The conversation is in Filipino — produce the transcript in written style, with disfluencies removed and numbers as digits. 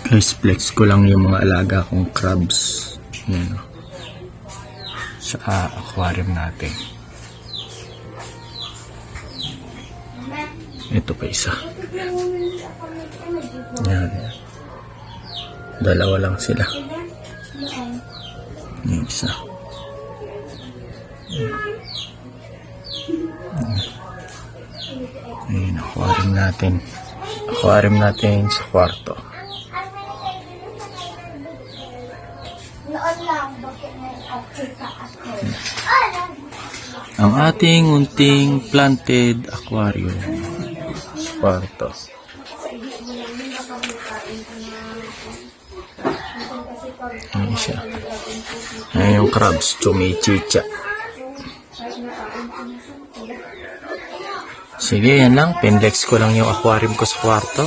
Guys, flex ko lang yung mga alaga kong crabs. Yan, sa aquarium natin. Ito pa isa. Yan. Dalawa lang sila. Yung isa. Ayan, aquarium natin. Aquarium natin sa kwarto. Ang ating unting planted aquarium sa kwarto. Ayan siya. Ayan yung crabs, chumichicha. Sige, yan lang. Pinlex ko lang yung aquarium ko sa kwarto.